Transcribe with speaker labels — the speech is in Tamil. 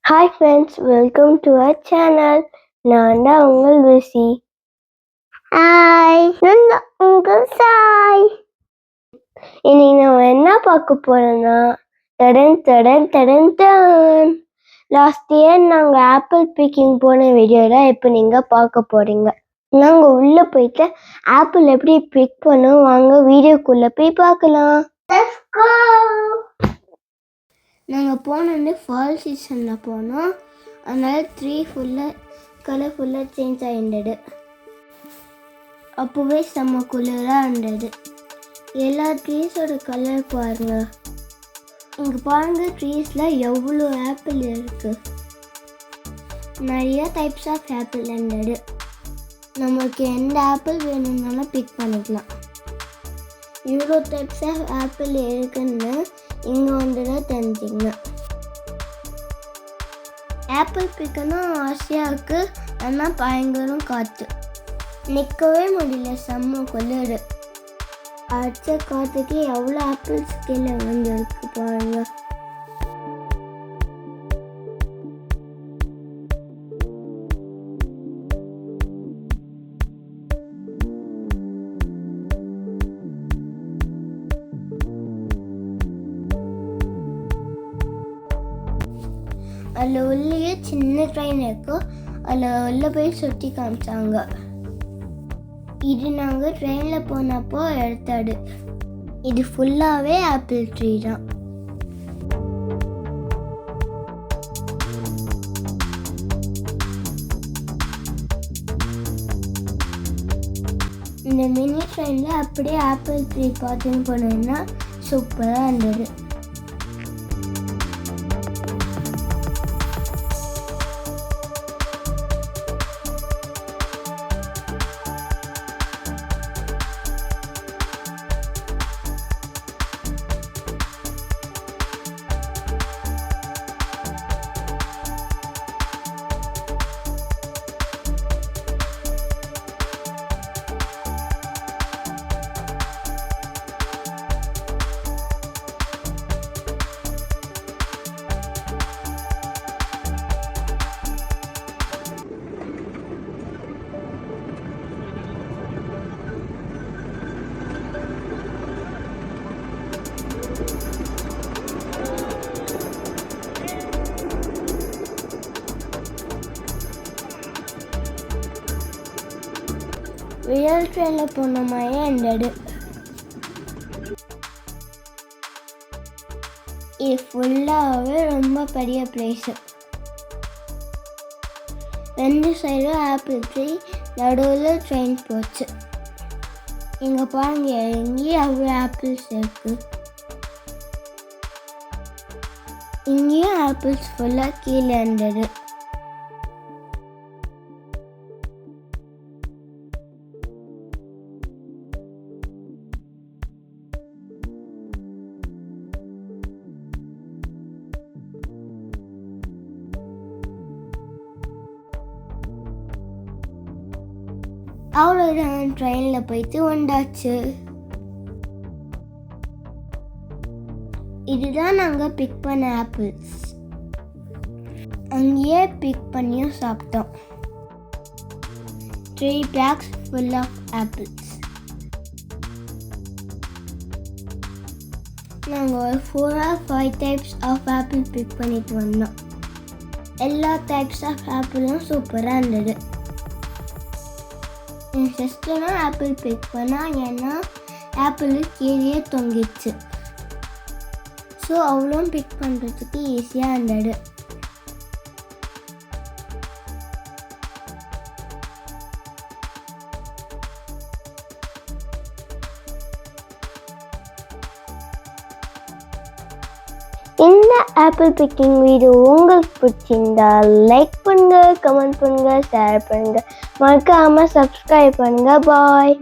Speaker 1: Hi friends, welcome to our channel. நான் தான் உங்கள் ருசி. ஹாய், நான் உங்கள் சாய். இன்னைக்கு நம்ம என்ன பார்க்க போறோம்னா லாஸ்ட் இயர் நாங்கள் ஆப்பிள் பிக்கிங் போன வீடியோ தான் இப்போ நீங்கள் பார்க்க போறீங்க. நாங்கள் உள்ளே போயிட்டு ஆப்பிள் எப்படி பிக் பண்ணோம், வாங்க வீடியோக்குள்ளே போய் பார்க்கலாம். நாங்கள் போனோடனே ஃபால் சீசனில் போனோம். அதனால் ட்ரீ கலர் ஃபுல்லாக சேஞ்ச் ஆகிருந்தது. அப்போவே செம்ம குளிராக இருந்தது. எல்லா ட்ரீஸோட கலர் பாருங்கள். இங்கே பாருங்கள், ட்ரீஸில் எவ்வளோ ஆப்பிள் இருக்குது. நிறைய டைப்ஸ் ஆஃப் ஆப்பிள் இருந்தது. நமக்கு எந்த ஆப்பிள் வேணும்னாலும் பிக் பண்ணிக்கலாம். இவ்வளோ டைப்ஸ் ஆஃப் ஆப்பிள் இருக்குன்னு இங்கே வந்துதான் தெரிஞ்சிங்க. ஆப்பிள் பிக்கணும் ஆசையாக இருக்குது, ஆனால் பயங்கரம் காற்று, நிற்கவே முடியல, செம்ம குளிர். அடிச்ச காற்றுக்கு எவ்வளோ ஆப்பிள்ஸ் கீழே வந்துருக்கு பாருங்க. அதில் உள்ளே சின்ன ட்ரெயின் இருக்கும். அதில் உள்ளே போய் சுற்றி காமிச்சாங்க. இது நாங்கள் ட்ரெயினில் போனப்போ எடுத்தது. இது ஃபுல்லாகவே ஆப்பிள் ட்ரீ தான். இந்த மினி ட்ரெயினில் அப்படியே ஆப்பிள் ட்ரீ பார்த்துன்னு போனோம்னா சூப்பராக இருந்தது. ரியல் ட்ரெயினில் போன மாதிரியே இருந்தது. இது ஃபுல்லாகவே ரொம்ப பெரிய பிளேஸு. 2 சைடும் ஆப்பிள் ட்ரீ, நடுவில் ட்ரெயின் போச்சு. இங்கே பாருங்க, இங்கேயும் அவ்வளோ ஆப்பிள்ஸ் இருக்கு. இங்கேயும் ஆப்பிள்ஸ் ஃபுல்லாக கீழே இருந்தது. அவ்வளோதான், ட்ரெயினில் போயிட்டு வந்தாச்சு. இதுதான் நாங்கள் பிக் பண்ண ஆப்பிள்ஸ். அங்கேயே பிக் பண்ணியும் சாப்பிட்டோம். 3 bags full of apples. நாங்கள் ஒரு 4 or 5 types of apple big பண்ணிட்டு வந்தோம். எல்லா டைப்ஸ் ஆஃப் ஆப்பிளும் சூப்பராக இருந்தது. என் சிஸ்டரும் ஆப்பிள் பிக் பண்ணா, ஏன்னா ஆப்பிள் கீழே தொங்கிடுச்சு. ஸோ அவ்வளோ பிக் பண்ணுறதுக்கு ஈஸியாக இருந்தது. இந்த ஆப்பிள் பிக்கிங் வீடியோ உங்களுக்கு பிடிச்சிருந்தா லைக் பண்ணுங்க, கமெண்ட் பண்ணுங்க, ஷேர் பண்ணுங்க, மறக்காம சப்ஸ்கிரைப் பண்ணுங்க. பாய்.